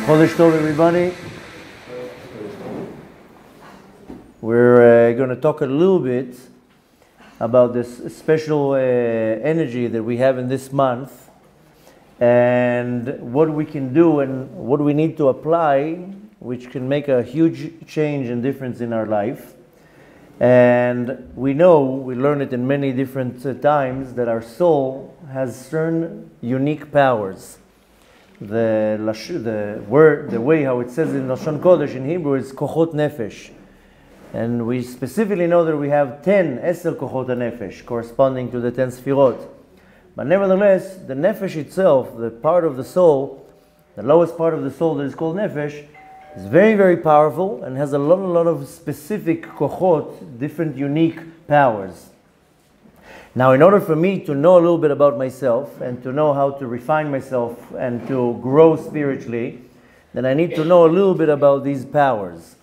Chodesh Tov, everybody. We're going to talk a little bit about this special energy that we have in this month and what we can do and what we need to apply, which can make a huge change and difference in our life. And we know, we learn it in many different times, that our soul has certain unique powers. The way how it says in Lashon Kodesh in Hebrew is kochot nefesh. And we specifically know that we have 10 kochot nefesh, corresponding to the 10 sfirot. But nevertheless, the nefesh itself, the part of the soul, the lowest part of the soul that is called nefesh, is very, very powerful and has a lot of specific kochot, different unique powers. Now, in order for me to know a little bit about myself and to know how to refine myself and to grow spiritually, then I need to know a little bit about these powers.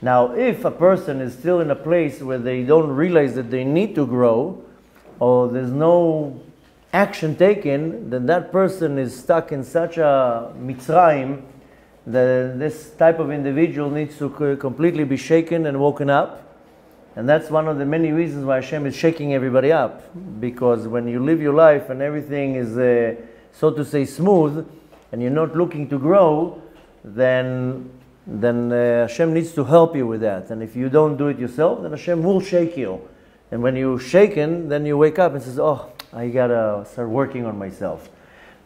Now, if a person is still in a place where they don't realize that they need to grow, or there's no action taken, then that person is stuck in such a mitzrayim that this type of individual needs to completely be shaken and woken up. And that's one of the many reasons why Hashem is shaking everybody up. Because when you live your life and everything is, so to say, smooth, and you're not looking to grow, then Hashem needs to help you with that. And if you don't do it yourself, then Hashem will shake you. And when you're shaken, then you wake up and says, oh, I gotta start working on myself.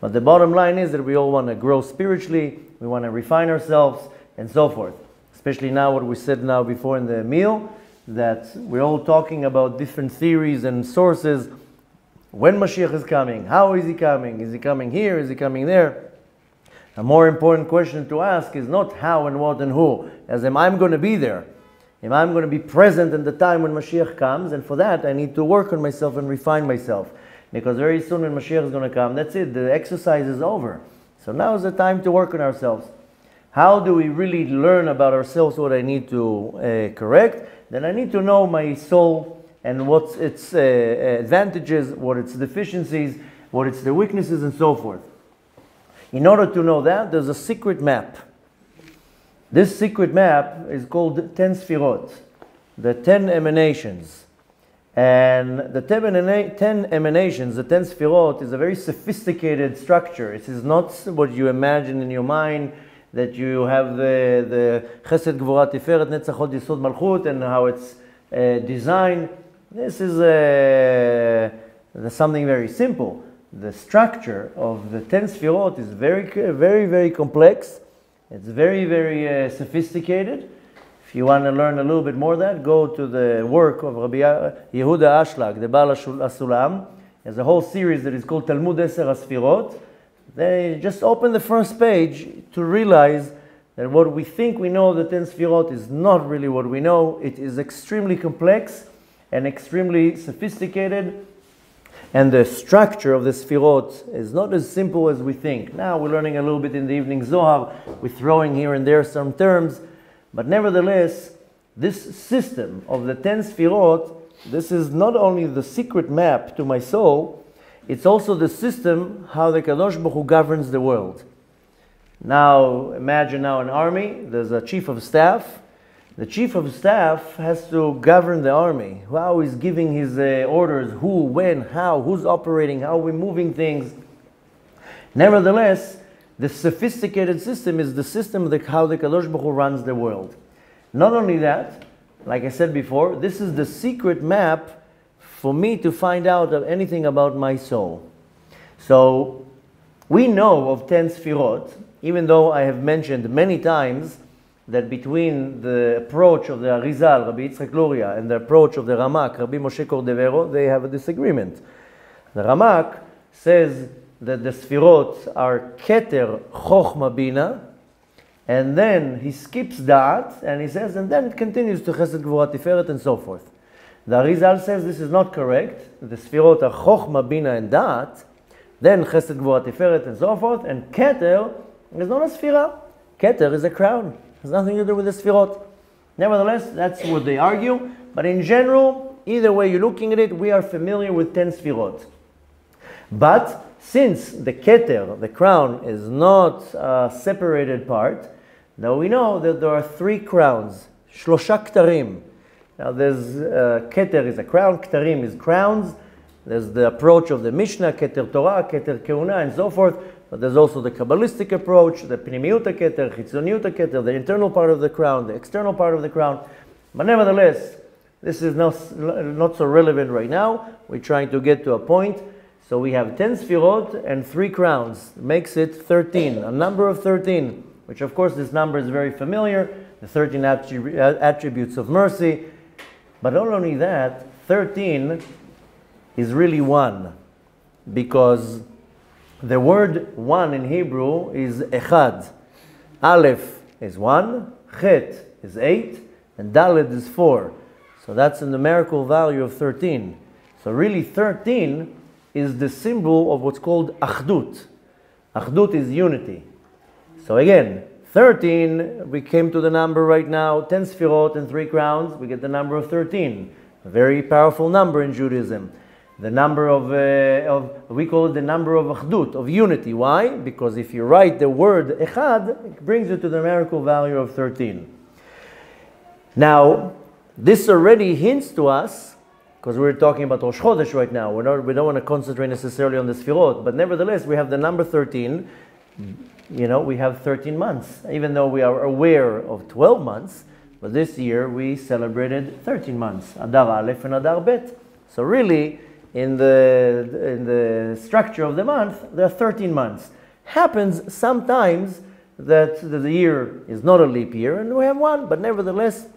But the bottom line is that we all want to grow spiritually, we want to refine ourselves, and so forth. Especially now, what we said now before in the meal, that we're all talking about different theories and sources. When Mashiach is coming, how is he coming? Is he coming here? Is he coming there? A more important question to ask is not how and what and who, as am I'm going to be there. Am I'm going to be present in the time when Mashiach comes, and for that I need to work on myself and refine myself. Because very soon when Mashiach is going to come, that's it, the exercise is over. So now is the time to work on ourselves. How do we really learn about ourselves what I need to correct? Then I need to know my soul and what's its advantages, what its deficiencies, what its the weaknesses, and so forth. In order to know that, there's a secret map. This secret map is called 10 Sfirot, the 10 emanations. And the 10 emanations, the 10 Sfirot, is a very sophisticated structure. It is not what you imagine in your mind, that you have the Chesed, Gvura, Tiferet, Netzach, Hod, Yesod, Malchut, and how it's designed. This is something very simple. The structure of the 10 Sfirot is very complex. It's very sophisticated. If you want to learn a little bit more of that, go to the work of Rabbi Yehuda Ashlag, the Baal HaSulam. There's a whole series that is called Talmud Eser HaSfirot. They just open the first page to realize that what we think we know of the 10 Sfirot is not really what we know. It is extremely complex and extremely sophisticated. And the structure of the Sfirot is not as simple as we think. Now we're learning a little bit in the evening Zohar. We're throwing here and there some terms. But nevertheless, this system of the 10 Sfirot, this is not only the secret map to my soul, it's also the system how the Kadosh Baruch Hu governs the world. Now, imagine now an army, there's a chief of staff. The chief of staff has to govern the army. How he's giving his orders, who, when, how, who's operating, how we're moving things. Nevertheless, the sophisticated system is the system of how the Kadosh Baruch Hu runs the world. Not only that, like I said before, this is the secret map for me to find out anything about my soul. So, we know of 10 Sfirot, even though I have mentioned many times that between the approach of the Arizal, Rabbi Yitzchak Luria, and the approach of the Ramak, Rabbi Moshe Cordovero, they have a disagreement. The Ramak says that the Sfirot are Keter, Chochma, Bina, and then he skips Da'at, and he says, and then it continues to Chesed, Gvura, Tiferet, and so forth. The Arizal says this is not correct. The Sfirot are Chochma, Bina, and Da'at, then Chesed, Gvura, Tiferet, and so forth, and Keter is not a Sfira. Keter is a crown. It has nothing to do with the Sfirot. Nevertheless, that's what they argue. But in general, either way you're looking at it, we are familiar with 10 Sfirot. But Since the keter, the crown, is not a separated part, now we know that there are 3 crowns, shlosha ktarim. Now there's keter is a crown, ktarim is crowns. There's the approach of the Mishnah, keter Torah, keter keuna, and so forth. But there's also the Kabbalistic approach, the pnimiuta keter, chitzoniuta keter, the internal part of the crown, the external part of the crown. But nevertheless, this is not so relevant right now. We're trying to get to a point. So we have 10 sfirot and 3 crowns. It makes it 13, a number of 13, which of course this number is very familiar, the 13 attributes of mercy. But not only that, 13 is really 1, because the word 1 in Hebrew is echad. Aleph is 1, chet is 8, and dalet is 4. So that's a numerical value of 13. So really 13 is the symbol of what's called achdut. Achdut is unity. So again, 13, we came to the number right now, 10 sfirot and 3 crowns, we get the number of 13. A very powerful number in Judaism. The number we call it the number of achdut, of unity. Why? Because if you write the word echad, it brings you to the numerical value of 13. Now, this already hints to us, because we're talking about Rosh Chodesh right now, we don't want to concentrate necessarily on the sfirot, but nevertheless, we have the number 13. You know, we have 13 months, even though we are aware of 12 months, but this year we celebrated 13 months, Adar Aleph and Adar Bet. So really, in the structure of the month, there are 13 months. Happens sometimes that the year is not a leap year, and we have 1, but nevertheless,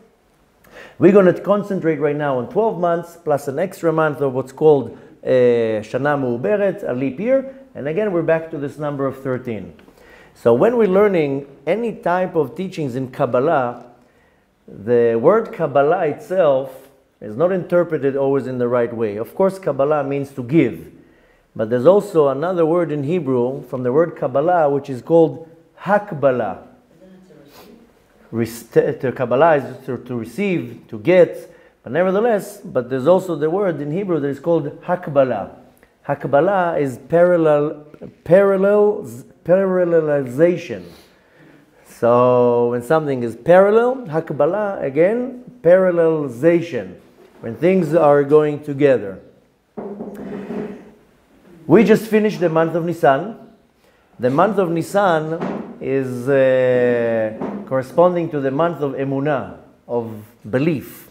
we're going to concentrate right now on 12 months, plus an extra month of what's called Shana Mu'uberet, a leap year, and again we're back to this number of 13. So when we're learning any type of teachings in Kabbalah, the word Kabbalah itself is not interpreted always in the right way. Of course, Kabbalah means to give. But there's also another word in Hebrew from the word Kabbalah, which is called Hakbalah. Kabbalah is to receive, to get. But nevertheless, there's also the word in Hebrew that is called Hakbalah. Hakbalah is parallelization. So when something is parallel, Hakbalah, again, parallelization. When things are going together. We just finished the month of Nisan. The month of Nisan is corresponding to the month of Emunah, of belief.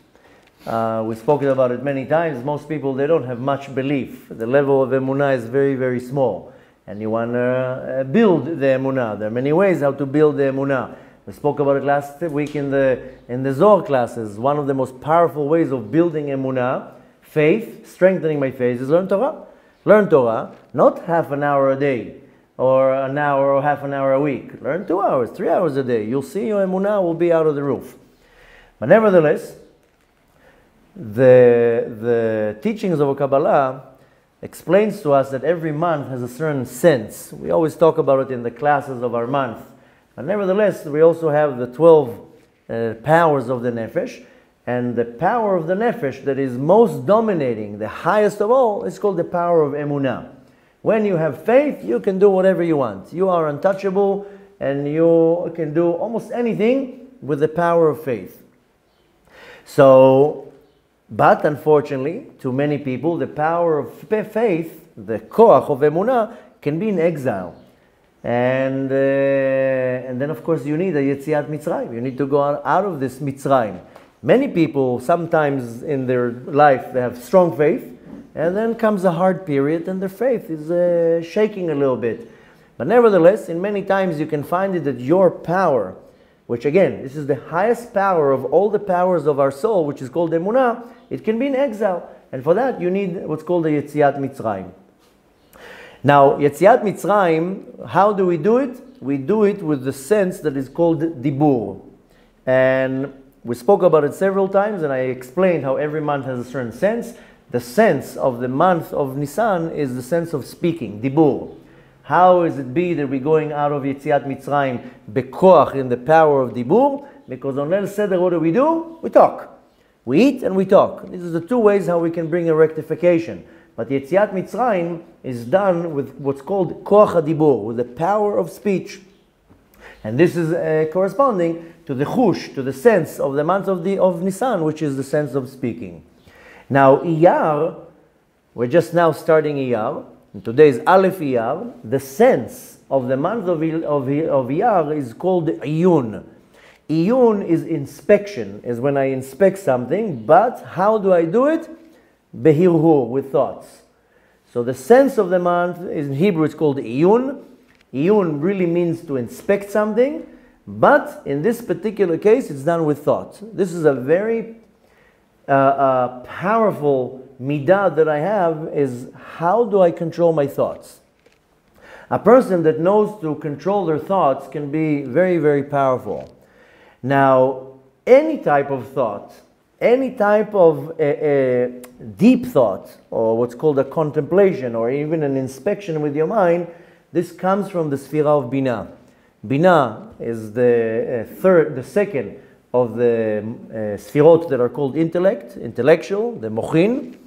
We've spoken about it many times. Most people, they don't have much belief. The level of Emunah is very, very small. And you want to build the Emunah. There are many ways how to build the Emunah. We spoke about it last week in the Zohar classes. One of the most powerful ways of building Emunah, faith, strengthening my faith, is learn Torah. Learn Torah, not half an hour a day, or an hour or half an hour a week. Learn 2 hours, 3 hours a day. You'll see your Emunah will be out of the roof. But nevertheless, the teachings of Kabbalah explains to us that every month has a certain sense. We always talk about it in the classes of our month. But nevertheless, we also have the 12 powers of the Nefesh. And the power of the Nefesh that is most dominating, the highest of all, is called the power of Emunah. When you have faith, you can do whatever you want. You are untouchable, and you can do almost anything with the power of faith. So, but unfortunately, to many people, the power of faith, the koach of Emunah, can be in exile. And then of course you need a Yetziat Mitzrayim. You need to go out of this Mitzrayim. Many people, sometimes in their life, they have strong faith, and then comes a hard period and their faith is shaking a little bit. But nevertheless, in many times you can find it that your power, which again, this is the highest power of all the powers of our soul, which is called Emunah, it can be in exile. And for that you need what's called the Yetziat Mitzrayim. Now, Yetziat Mitzrayim, how do we do it? We do it with the sense that is called Dibur. And we spoke about it several times, and I explained how every month has a certain sense. The sense of the month of Nisan is the sense of speaking, Dibur. How is it be that we're going out of Yetziat Mitzrayim bekoach, in the power of Dibur? Because on Leil Seder, what do? We talk. We eat and we talk. These are the 2 ways how we can bring a rectification. But Yetziat Mitzrayim is done with what's called Koach HaDibur, with the power of speech. And this is corresponding to the chush, to the sense of the month of Nisan, which is the sense of speaking. Now, Iyar, we're just now starting Iyar, and today is Aleph Iyar. The sense of the month of Iyar is called Iyun. Iyun is inspection, is when I inspect something, but how do I do it? Behirhur, with thoughts. So the sense of the month is, in Hebrew it's called Iyun. Iyun really means to inspect something, but in this particular case it's done with thought. This is a very powerful midah that I have, is how do I control my thoughts? A person that knows to control their thoughts can be very, very powerful. Now, any type of thought, any type of deep thought, or what's called a contemplation, or even an inspection with your mind, this comes from the Sphira of Binah. Binah is the second of the Sphirot that are called intellect, intellectual, the Mochin.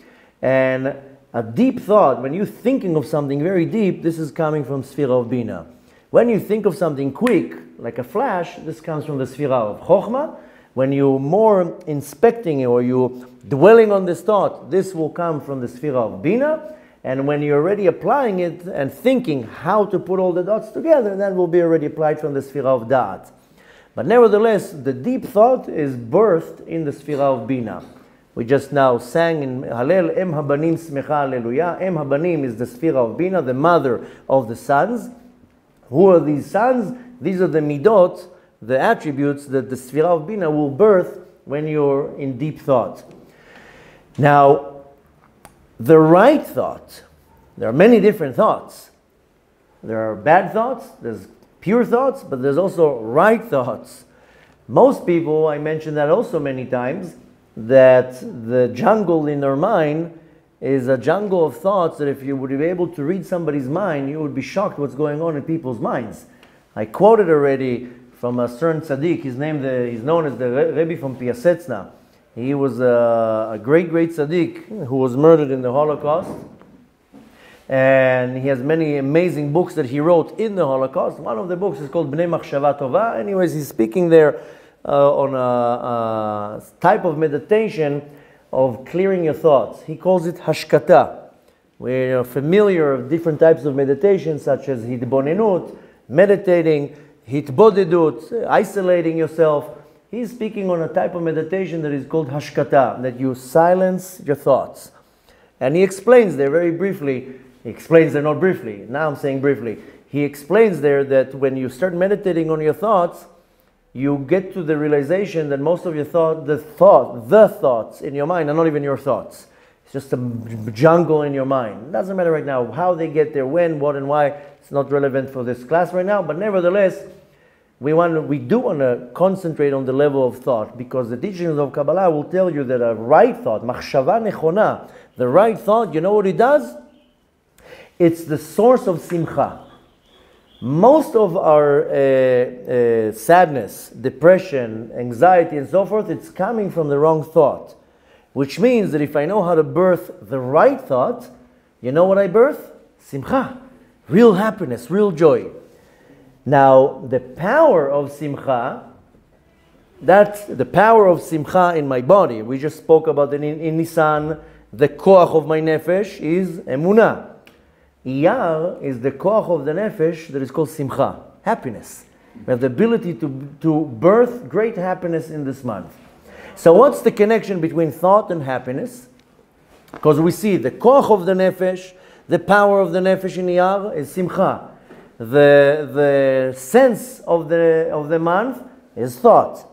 And a deep thought, when you're thinking of something very deep, this is coming from Sphira of Binah. When you think of something quick, like a flash, this comes from the Sphira of Chokhmah. When you're more inspecting or you're dwelling on this thought, this will come from the Sphira of Binah. And when you're already applying it and thinking how to put all the dots together, that will be already applied from the Sphira of Da'at. But nevertheless, the deep thought is birthed in the Sphira of Binah. We just now sang in Hallel, Em Habanim Smecha Alleluia. Em Habanim is the Sphira of Binah, the mother of the sons. Who are these sons? These are the midot, the attributes that the Sphira of Binah will birth when you're in deep thought. Now, the right thought, there are many different thoughts. There are bad thoughts, there's pure thoughts, but there's also right thoughts. Most people, I mentioned that also many times, that the jungle in their mind is a jungle of thoughts that if you would be able to read somebody's mind, you would be shocked what's going on in people's minds. I quoted already from a certain tzaddik, he's known as the Rabbi from Piasetzna. He was a great, great tzaddik who was murdered in the Holocaust. And he has many amazing books that he wrote in the Holocaust. One of the books is called Bnei Machshava Tova. Anyways, he's speaking there on a type of meditation of clearing your thoughts. He calls it Hashkata. We're familiar with different types of meditation, such as Hitbonenut, meditating, Hitbodedut, isolating yourself. He's speaking on a type of meditation that is called Hashkata, that you silence your thoughts. And he explains there very briefly, he explains there not briefly, now I'm saying briefly. He explains there that when you start meditating on your thoughts, you get to the realization that most of your the thoughts in your mind are not even your thoughts. It's just a jungle in your mind. It doesn't matter right now how they get there, when, what, and why. It's not relevant for this class right now, but nevertheless, we do want to concentrate on the level of thought, because the teachings of Kabbalah will tell you that a right thought, machshava nechona, the right thought, you know what it does? It's the source of simcha. Most of our sadness, depression, anxiety, and so forth, it's coming from the wrong thought. Which means that if I know how to birth the right thought, you know what I birth? Simcha. Real happiness, real joy. Now, the power of simcha, that's the power of simcha in my body. We just spoke about it in Nisan. The koach of my nefesh is emunah. Iyar is the koach of the nefesh that is called simcha, happiness. We have the ability to birth great happiness in this month. So what's the connection between thought and happiness? Because we see the koach of the nefesh, the power of the nefesh in Iyar is simcha. The sense of the month is thought.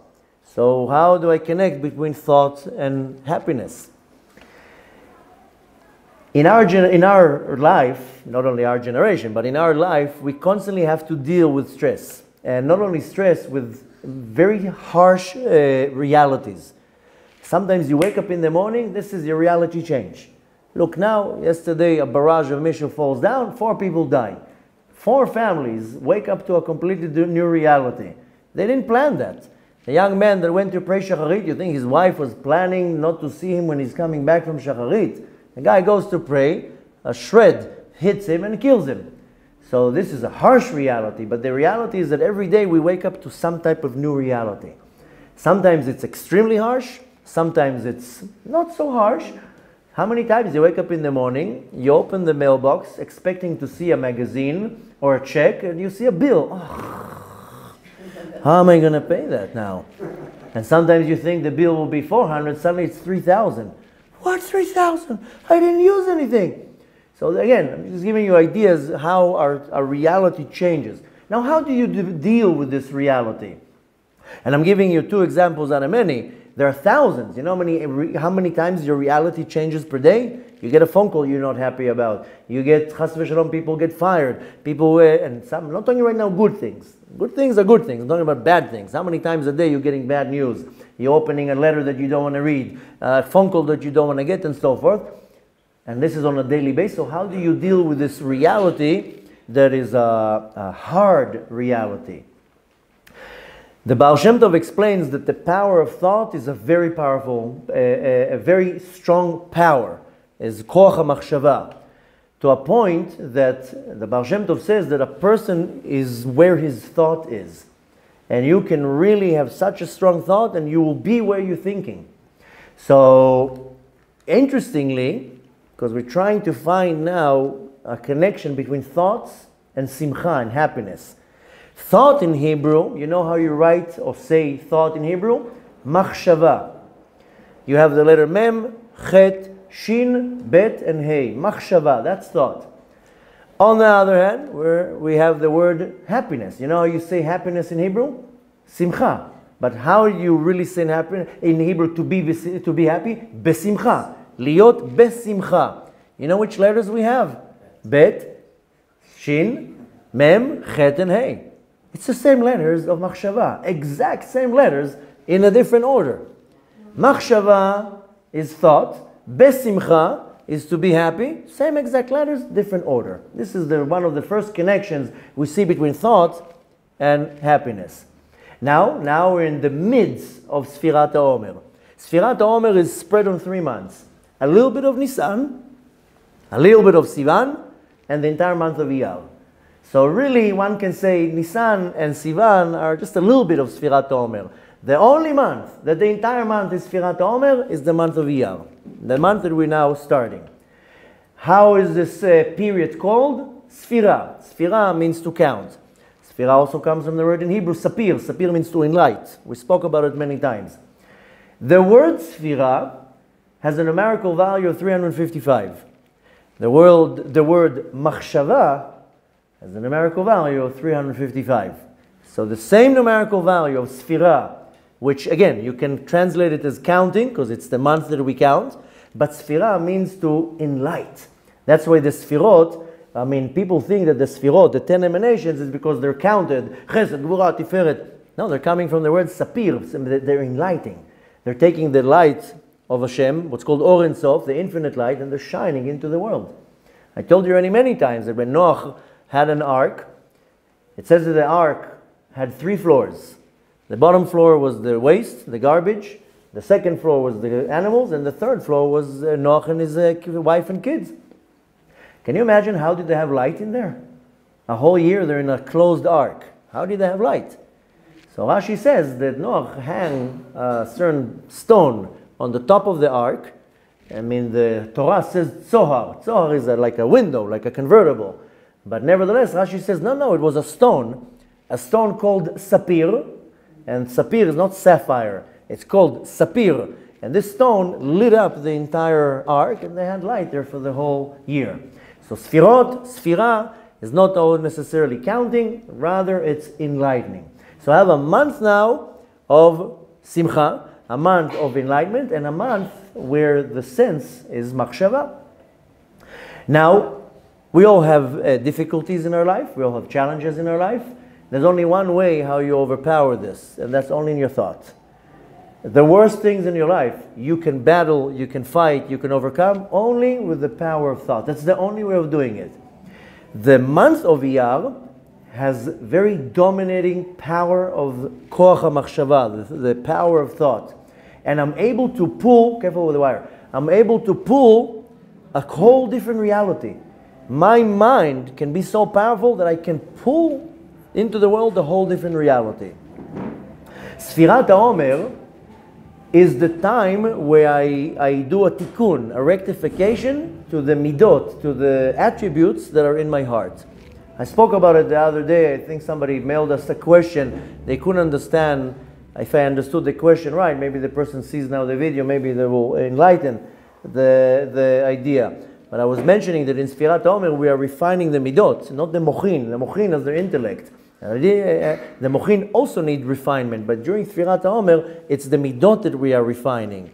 So how do I connect between thought and happiness? In our life, not only our generation, but in our life, we constantly have to deal with stress. And not only stress, with very harsh realities. Sometimes you wake up in the morning, this is your reality change. Look now, yesterday a barrage of Mishu falls down, 4 people die. 4 families wake up to a completely new reality. They didn't plan that. A young man that went to pray Shacharit, you think his wife was planning not to see him when he's coming back from Shacharit? The guy goes to pray, a shred hits him and kills him. So this is a harsh reality, but the reality is that every day we wake up to some type of new reality. Sometimes it's extremely harsh, sometimes it's not so harsh. How many times you wake up in the morning, you open the mailbox expecting to see a magazine or a check, and you see a bill. Oh, how am I going to pay that now? And sometimes you think the bill will be 400, suddenly it's 3,000. What, 3,000? I didn't use anything. So again, I'm just giving you ideas how our reality changes. Now, how do you deal with this reality? And I'm giving you two examples out of many. There are thousands. You know how many times your reality changes per day? You get a phone call you're not happy about. You get, chas v'shalom, people get fired. People, and some, I'm not talking right now good things. Good things are good things. I'm talking about bad things. How many times a day you're getting bad news? You're opening a letter that you don't want to read, a phone call that you don't want to get, and so forth. And this is on a daily basis. So how do you deal with this reality that is a hard reality? The Baal Shem Tov explains that the power of thought is a very powerful, a very strong power, is koach hamachshava, to a point that the Baal Shem Tov says that a person is where his thought is. And you can really have such a strong thought and you will be where you're thinking. So, interestingly, because we're trying to find now a connection between thoughts and simcha and happiness. Thought in Hebrew, you know how you write or say thought in Hebrew? Machshava. You have the letter mem, chet, shin, bet, and hey. Machshava, that's thought. On the other hand, we have the word happiness. You know how you say happiness in Hebrew? Simcha. But how do you really say happiness in Hebrew to be happy? Besimcha. Liot besimcha. You know which letters we have? Bet, shin, mem, chet, and hey. It's the same letters of machshava. Exact same letters in a different order. Machshava is thought. Besimcha is to be happy. Same exact letters, different order. This is one of the first connections we see between thought and happiness. Now we're in the midst of Sfirat HaOmer. Sfirat HaOmer is spread on 3 months. A little bit of Nisan, a little bit of Sivan, and the entire month of Iyar. So really, one can say Nisan and Sivan are just a little bit of Sfirat HaOmer. The only month that the entire month is Sfirat HaOmer is the month of Iyar, the month that we're now starting. How is this period called? Sfira. Sfira means to count. Sfira also comes from the word in Hebrew, sapir. Sapir means to enlight. We spoke about it many times. The word Sfira has a numerical value of 355. The word machshava has a numerical value of 355. So the same numerical value of Sfira, which again, you can translate it as counting, because it's the month that we count, but Sfira means to enlight. That's why the Sfirot, people think that the Sfirot, the 10 emanations, is because they're counted, Chesed, Gvura, Tiferet. No, they're coming from the word Sapir, they're enlightening. They're taking the light of Hashem, what's called Or Ein Sof, the infinite light, and they're shining into the world. I told you many times that when Noach had an ark, it says that the ark had 3 floors. The bottom floor was the waste, the garbage. The second floor was the animals, and the third floor was Noach and his wife and kids. Can you imagine how did they have light in there? A whole year they're in a closed ark. How did they have light? So Rashi says that Noach hung a certain stone on the top of the ark. The Torah says tzohar. Tzohar is like a window, like a convertible. But nevertheless, Rashi says, no, it was a stone called sapir. And sapir is not sapphire. It's called sapir. And this stone lit up the entire ark, and they had light there for the whole year. So sfira is not all necessarily counting, rather it's enlightening. So I have a month now of simcha, a month of enlightenment, and a month where the sense is machshava. Now, we all have difficulties in our life. We all have challenges in our life. There's only one way how you overpower this, and that's only in your thought. The worst things in your life, you can battle, you can fight, you can overcome only with the power of thought. That's the only way of doing it. The month of Iyar has very dominating power of koach hamachshava, the power of thought. And I'm able to pull, careful with the wire, I'm able to pull a whole different reality. My mind can be so powerful that I can pull into the world a whole different reality. Sfirat HaOmer is the time where I do a tikkun, a rectification to the midot, to the attributes that are in my heart. I spoke about it the other day. I think somebody mailed us a question. They couldn't understand. If I understood the question right, maybe the person sees now the video, maybe they will enlighten the idea. But I was mentioning that in Sfirat HaOmer we are refining the midot, not the mochin. The mochin is the intellect. The mochin also need refinement, but during Sfirat HaOmer, it's the midot that we are refining.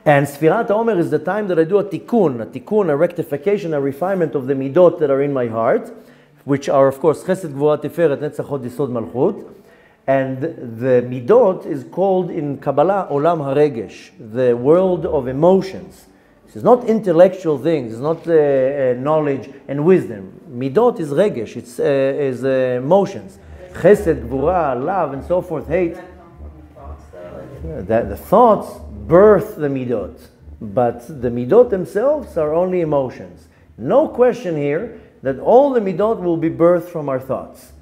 And Sfirat HaOmer is the time that I do a tikkun, a rectification, a refinement of the midot that are in my heart, which are, of course, Chesed, Gvura, Tiferet, Netzach, Hod, Yisod, Malchut. And the midot is called in Kabbalah Olam HaRegesh, the world of emotions. This is not intellectual things, it's not knowledge and wisdom. Midot is regesh, it's emotions. Chesed, Gvura, love, and so forth, hate. The thoughts birth the midot, but the midot themselves are only emotions. No question here that all the midot will be birthed from our thoughts,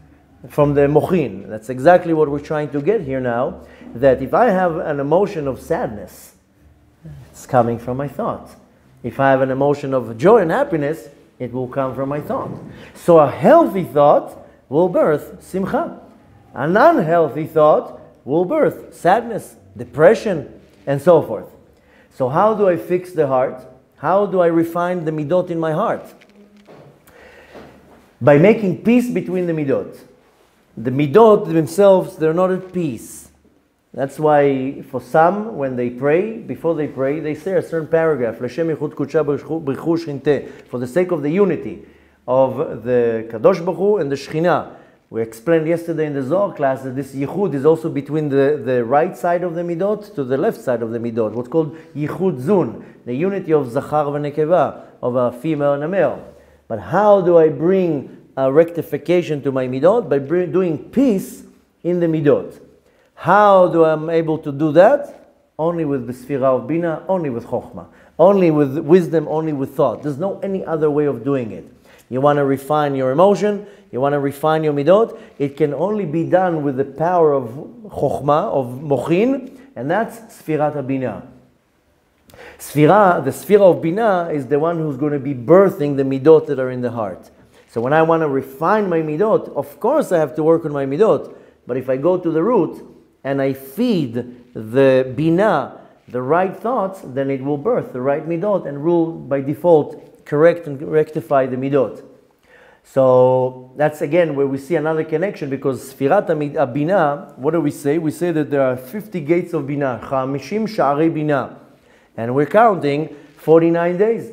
from the mochin. That's exactly what we're trying to get here now, that if I have an emotion of sadness, it's coming from my thought. If I have an emotion of joy and happiness, it will come from my thought. So a healthy thought will birth simcha. An unhealthy thought will birth sadness, depression, and so forth. So how do I fix the heart? How do I refine the midot in my heart? By making peace between the midot. The midot themselves, they're not at peace. That's why for some, when they pray, before they pray, they say a certain paragraph, L'Shem Yichud Kudsha B'Richu Shchinte, for the sake of the unity of the Kadosh Baruch Hu and the Shekhinah. We explained yesterday in the Zohar class that this Yichud is also between the right side of the midot to the left side of the midot, what's called Yichud Zun, the unity of Zachar v'Nekeva, of a female and a male. But how do I bring a rectification to my midot? By doing peace in the midot. How do I able to do that? Only with the Sfira of Bina, only with Chokhmah, only with wisdom, only with thought. There's no any other way of doing it. You want to refine your emotion, you want to refine your midot, it can only be done with the power of Chokhmah, of Mochin, and that's Sfirat Bina. The Sfira of Bina is the one who's going to be birthing the midot that are in the heart. So when I want to refine my midot, of course I have to work on my midot, but if I go to the root, and I feed the bina, the right thoughts, then it will birth the right midot and rule by default, correct and rectify the midot. So that's again where we see another connection, because Sfirat Bina, what do we say? We say that there are 50 gates of Bina, 50 Sha'arei Bina, and we're counting 49 days.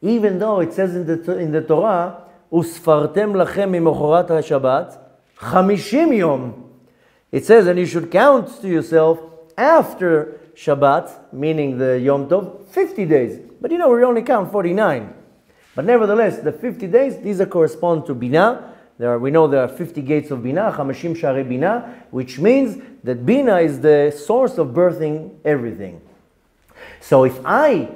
Even though it says in the Torah, Usfartem lachem mimochorat haShabbat, 50 yom. It says, and you should count to yourself after Shabbat, meaning the Yom Tov, 50 days. But we only count 49. But nevertheless, the 50 days, these are correspond to Bina. We know there are 50 gates of Bina, 50 Sha'arei Bina, which means that Bina is the source of birthing everything. So if I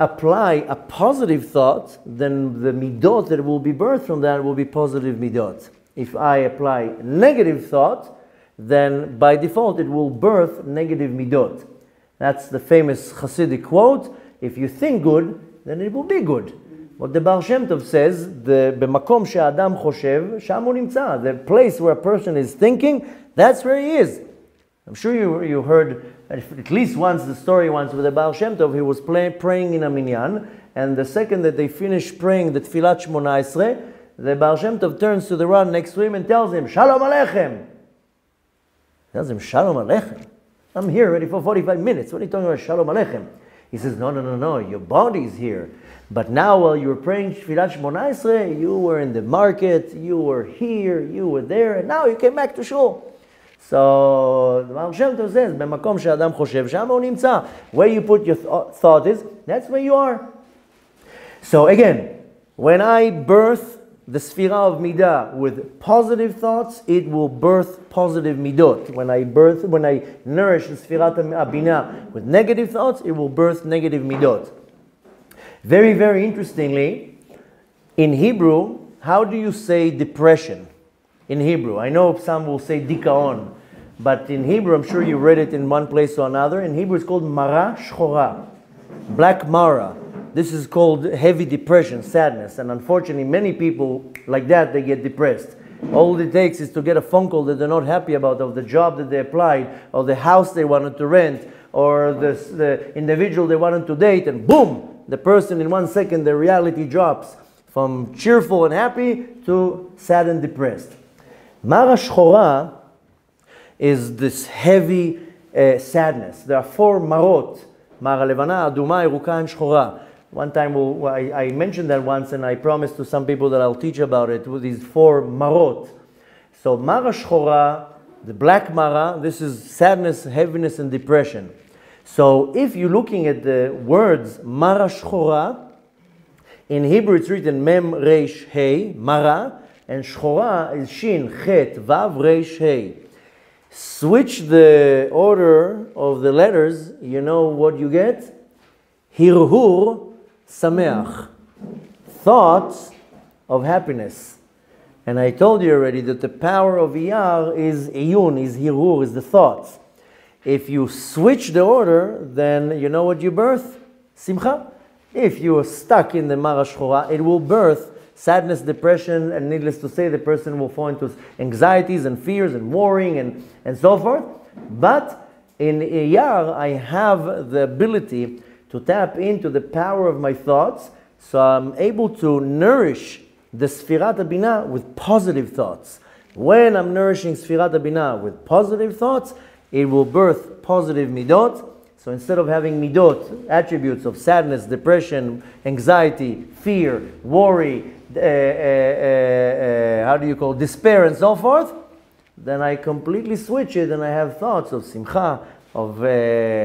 apply a positive thought, then the midot that will be birthed from that will be positive midot. If I apply negative thought, then by default it will birth negative midot. That's the famous Hasidic quote, if you think good, then it will be good. What the Baal Shem Tov says, "B'makom she'adam choshev, sham hu nimtza." The place where a person is thinking, that's where he is. I'm sure you heard at least once the story once with the Baal Shem Tov. He was praying in a minyan, and the second that they finished praying the Tfilat Shmona Esrei, the Baal Shem Tov turns to the one next to him and tells him, "Shalom Aleichem." He tells him, "Shalom Aleichem. I'm here already for 45 minutes. What are you talking about, Shalom Aleichem?" He says, No. Your body's here. But now while you were praying Tfilat Shmona Esrei, you were in the market, you were here, you were there, and now you came back to shul." So the Baal Shem Tov says, "B'makom she'adam choshev, sham hu nimtza." Where you put your thought is, that's where you are. So again, when I birth the Sfira of Midah with positive thoughts, it will birth positive Midot. When I nourish the Sfirat Bina with negative thoughts, it will birth negative Midot. Very, very interestingly, in Hebrew, how do you say depression? In Hebrew, I know some will say dikaon, but in Hebrew, I'm sure you read it in one place or another. In Hebrew, it's called mara shchora, black mara. This is called heavy depression, sadness. And unfortunately, many people like that, they get depressed. All it takes is to get a phone call that they're not happy about, of the job that they applied, or the house they wanted to rent, or the individual they wanted to date, and boom, the person in 1 second, the reality drops from cheerful and happy to sad and depressed. Mara shchora is this heavy sadness. There are 4 marot: mara levana, aduma, yeruka, and shchora. One time I mentioned that once, and I promised to some people that I'll teach about it, with these 4 marot. So mara shchora, the black mara, this is sadness, heaviness, and depression. So if you're looking at the words mara shchora, in Hebrew it's written mem reish hey, mara, and shchora is shin, chet, vav, reish hey. Switch the order of the letters, you know what you get? Hirhur sameach, thoughts of happiness. And I told you already that the power of Iyar is iyun, is hirhur, is the thoughts. If you switch the order, then you know what you birth? Simcha. If you are stuck in the mara shchora, it will birth sadness, depression, and needless to say, the person will fall into anxieties and fears and worrying and so forth. But in Iyar, I have the ability to tap into the power of my thoughts, so I'm able to nourish the Sfirat HaBinah with positive thoughts. When I'm nourishing Sfirat HaBinah with positive thoughts, it will birth positive midot. So instead of having midot, attributes of sadness, depression, anxiety, fear, worry, despair, and so forth, then I completely switch it and I have thoughts of simcha, of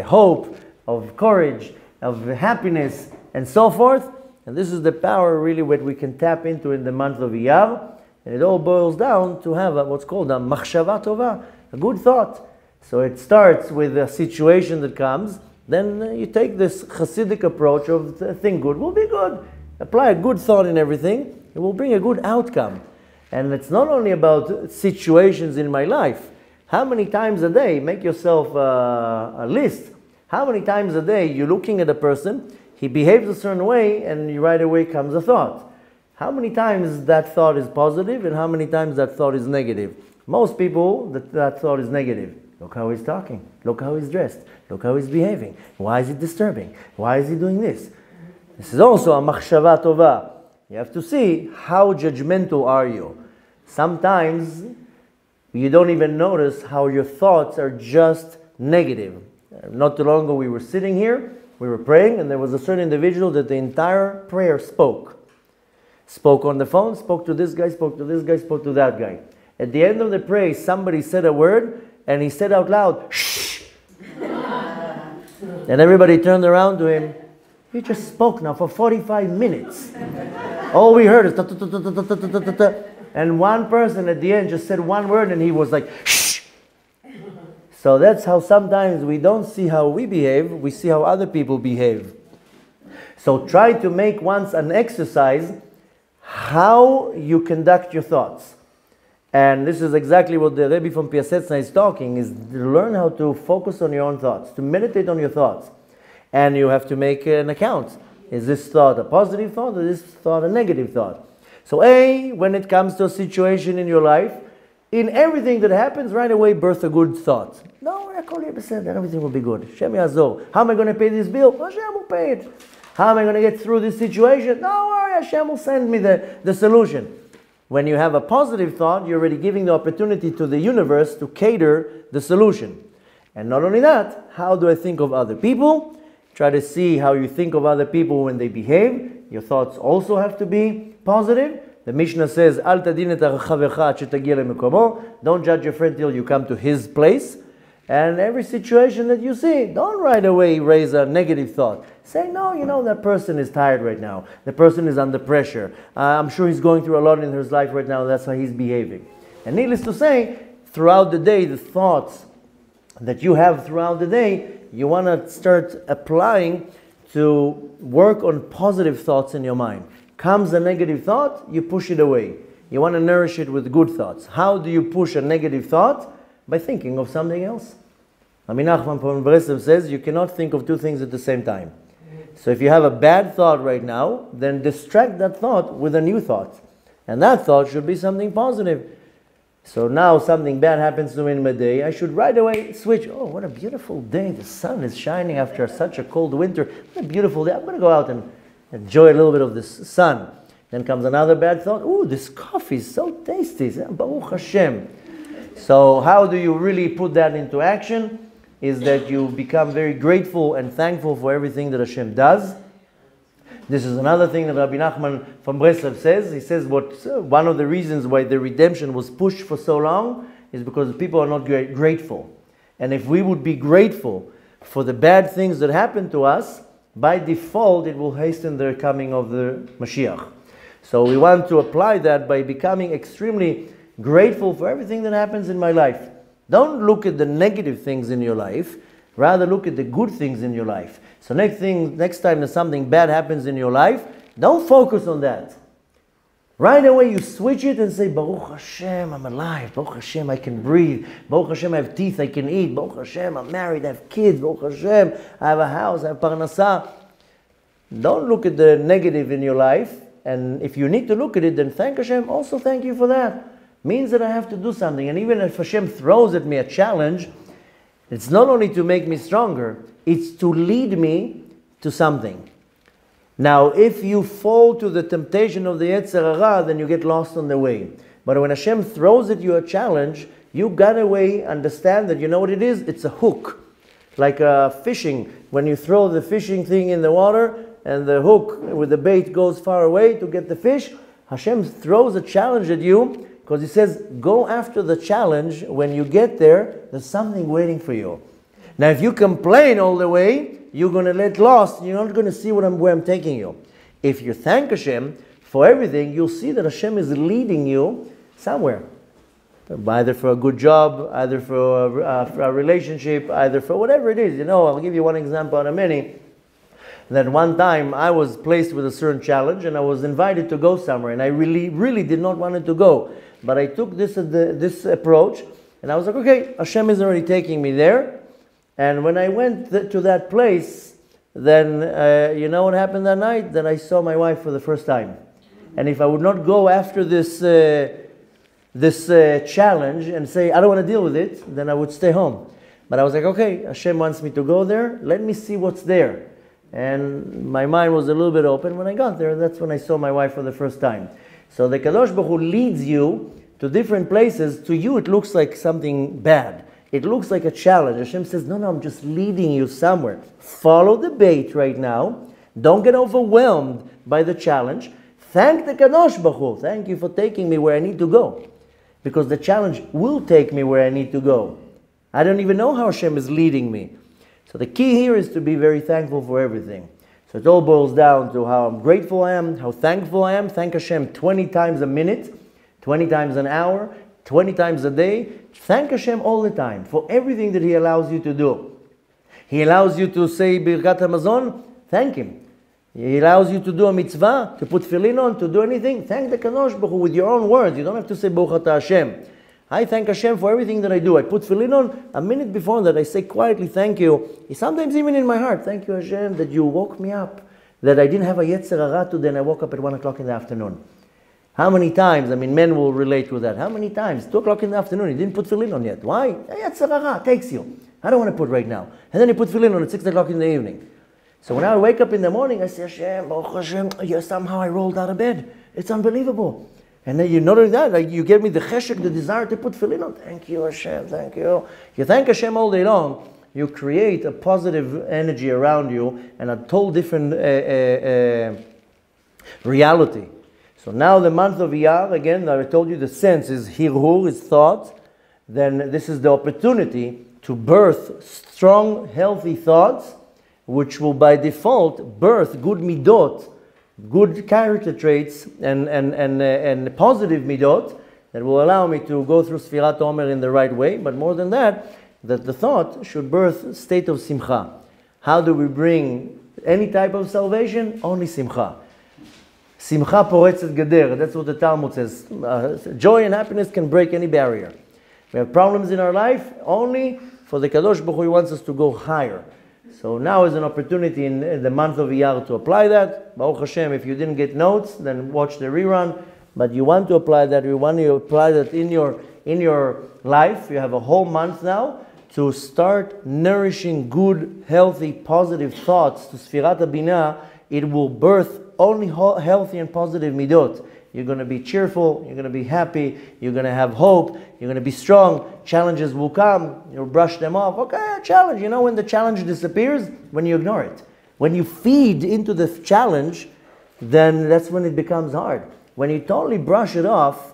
hope, of courage, of happiness, and so forth. And this is the power really what we can tap into in the month of Iyar. And it all boils down to have what's called a machshava tova, a good thought. So it starts with a situation that comes, then you take this Hasidic approach of think good will be good. Apply a good thought in everything, it will bring a good outcome. And it's not only about situations in my life. How many times a day, make yourself a list, how many times a day you're looking at a person, he behaves a certain way, and right away comes a thought. How many times that thought is positive, and how many times that thought is negative? Most people, that thought is negative. Look how he's talking. Look how he's dressed. Look how he's behaving. Why is he disturbing? Why is he doing this? This is also a machshava tova. You have to see how judgmental are you. Sometimes you don't even notice how your thoughts are just negative. Not too long ago we were sitting here, we were praying, and there was a certain individual that the entire prayer spoke. Spoke on the phone, spoke to this guy, spoke to this guy, spoke to that guy. At the end of the prayer, somebody said a word, and he said out loud, shh! And everybody turned around to him. He just spoke now for 45 minutes. All we heard is ta ta ta ta ta ta ta ta ta. And one person at the end just said one word, and he was like, shh! So that's how sometimes we don't see how we behave, we see how other people behave. So try to make once an exercise how you conduct your thoughts. And this is exactly what the Rabbi from Piasetzna is talking, is to learn how to focus on your own thoughts, to meditate on your thoughts. And you have to make an account. Is this thought a positive thought, or is this thought a negative thought? So when it comes to a situation in your life, in everything that happens, right away birth a good thought. No, everything will be good. Hashem Yazor. How am I going to pay this bill? Hashem will pay it. How am I going to get through this situation? Don't worry, Hashem will send me the solution. When you have a positive thought, you're already giving the opportunity to the universe to cater the solution. And not only that, how do I think of other people? Try to see how you think of other people when they behave. Your thoughts also have to be positive. The Mishnah says, Al tadin et chavecha ad shetagia lemekomo. Don't judge your friend till you come to his place. And every situation that you see, don't right away raise a negative thought. Say, no, that person is tired right now. The person is under pressure. I'm sure he's going through a lot in his life right now. That's how he's behaving. And needless to say, throughout the day, the thoughts that you have throughout the day, you want to start applying to work on positive thoughts in your mind. Comes a negative thought, you push it away. You want to nourish it with good thoughts. How do you push a negative thought? By thinking of something else. Rabbi Nachman from Breslev says you cannot think of two things at the same time. So if you have a bad thought right now, then distract that thought with a new thought. And that thought should be something positive. So now something bad happens to me in my day, I should right away switch. Oh, what a beautiful day. The sun is shining after such a cold winter. What a beautiful day. I'm going to go out and enjoy a little bit of this sun. Then comes another bad thought. Oh, this coffee is so tasty. Baruch Hashem. So how do you really put that into action? Is that you become very grateful and thankful for everything that Hashem does. This is another thing that Rabbi Nachman from Breslev says. He says one of the reasons why the redemption was pushed for so long is because people are not grateful. And if we would be grateful for the bad things that happen to us, by default it will hasten the coming of the Mashiach. So we want to apply that by becoming extremely grateful for everything that happens in my life. Don't look at the negative things in your life, rather look at the good things in your life. So next time that something bad happens in your life, don't focus on that. Right away you switch it and say, Baruch Hashem, I'm alive. Baruch Hashem, I can breathe. Baruch Hashem, I have teeth, I can eat. Baruch Hashem, I'm married, I have kids. Baruch Hashem, I have a house, I have parnasah. Don't look at the negative in your life. And if you need to look at it, then thank Hashem. Also thank you for that. Means that I have to do something. And even if Hashem throws at me a challenge, it's not only to make me stronger, it's to lead me to something. Now, if you fall to the temptation of the Yetzer Hara, then you get lost on the way. But when Hashem throws at you a challenge, you gotta understand that you know what it is? It's a hook. Like fishing. When you throw the fishing thing in the water, and the hook with the bait goes far away to get the fish, Hashem throws a challenge at you, because He says, go after the challenge. When you get there, there's something waiting for you. Now, if you complain all the way, you're going to get lost. You're not going to see where I'm taking you. If you thank Hashem for everything, you'll see that Hashem is leading you somewhere. Either for a good job, either for a relationship, either for whatever it is. I'll give you one example out of many. That one time I was placed with a certain challenge and I was invited to go somewhere, and I really did not want to go. But I took this approach, and I was like, okay, Hashem is already taking me there. And when I went to that place, then you know what happened that night? That I saw my wife for the first time. And if I would not go after this challenge and say, I don't want to deal with it, then I would stay home. But I was like, okay, Hashem wants me to go there. Let me see what's there. And my mind was a little bit open. When I got there, that's when I saw my wife for the first time. So the Kadosh Baruch Hu leads you to different places. To you, it looks like something bad. It looks like a challenge. Hashem says, no, I'm just leading you somewhere. Follow the bait right now. Don't get overwhelmed by the challenge. Thank the Kadosh Baruch Hu. Thank you for taking me where I need to go. Because the challenge will take me where I need to go. I don't even know how Hashem is leading me. So the key here is to be very thankful for everything. So it all boils down to how grateful I am, how thankful I am. Thank Hashem 20 times a minute, 20 times an hour, 20 times a day. Thank Hashem all the time for everything that He allows you to do. He allows you to say Birkat Hamazon, thank Him. He allows you to do a mitzvah, to put tefillin on, to do anything. Thank the Kadosh Baruch Hu with your own words. You don't have to say Baruch Atah Hashem. I thank Hashem for everything that I do. I put tefillin on. A minute before that, I say quietly, thank you. Sometimes even in my heart, thank you Hashem that you woke me up. That I didn't have a Yetzer Hara today and I woke up at 1 o'clock in the afternoon. How many times, men will relate with that. How many times? 2 o'clock in the afternoon, you didn't put tefillin on yet. Why? Yetzer Hara takes you. I don't want to put right now. And then you put tefillin on at 6 o'clock in the evening. So when I wake up in the morning, I say, Hashem, Baruch Hashem, somehow I rolled out of bed. It's unbelievable. And then not only that, you give me the cheshek, the desire to put tefillin on. Thank you, Hashem, thank you. You thank Hashem all day long, you create a positive energy around you and a total different reality. So now the month of Iyar, again, I told you the sense is hirhur, is thought. Then this is the opportunity to birth strong, healthy thoughts, which will by default birth good midot, good character traits and positive midot that will allow me to go through Sfirat Omer in the right way. But more than that, that the thought should birth a state of simcha. How do we bring any type of salvation, only simcha. Simcha poretzet geder. That's what the Talmud says. Joy and happiness can break any barrier. We have problems in our life, only for the Kadosh Baruch Hu, He wants us to go higher. So now is an opportunity in the month of Iyar to apply that. Baruch Hashem, if you didn't get notes, then watch the rerun. But you want to apply that, you want to apply that in your life. You have a whole month now to start nourishing good, healthy, positive thoughts to Sfirat HaBinah. It will birth only healthy and positive midot. You're going to be cheerful, you're going to be happy, you're going to have hope, you're going to be strong. Challenges will come, you'll brush them off. Okay, challenge. You know when the challenge disappears? When you ignore it. When you feed into the challenge, then that's when it becomes hard. When you totally brush it off,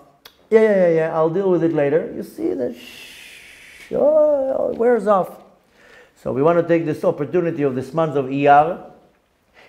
yeah, I'll deal with it later. You see that it wears off. So we want to take this opportunity of this month of Iyar.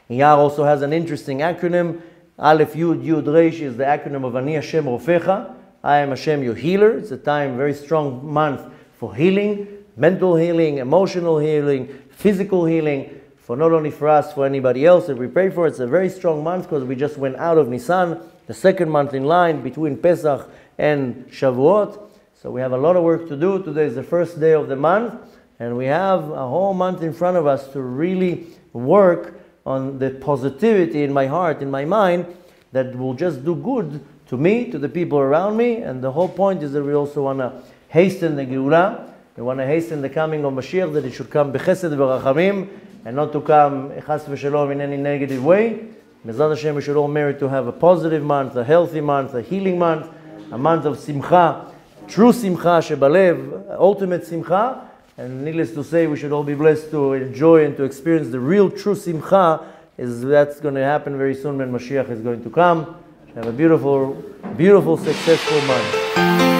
Iyar also has an interesting acronym. Aleph Yud Yud Reish is the acronym of Ani Hashem Rofecha. I am Hashem your healer. It's a time, very strong month for healing, mental healing, emotional healing, physical healing, for not only for us, for anybody else that we pray for. It's a very strong month because we just went out of Nisan, the second month in line between Pesach and Shavuot. So we have a lot of work to do. Today is the first day of the month, and we have a whole month in front of us to really work on the positivity in my heart, in my mind, that will just do good to me, to the people around me. And the whole point is that we also want to hasten the Geulah. We want to hasten the coming of Mashiach, that it should come b'chesed v'rachamim, and not to come chas v'shalom in any negative way. B'ezrat Hashem, we should all merit to have a positive month, a healthy month, a healing month, a month of simcha, true simcha shebalev, ultimate simcha. And needless to say, we should all be blessed to enjoy and to experience the real true simcha. That's going to happen very soon when Mashiach is going to come. Have a beautiful, beautiful, successful month.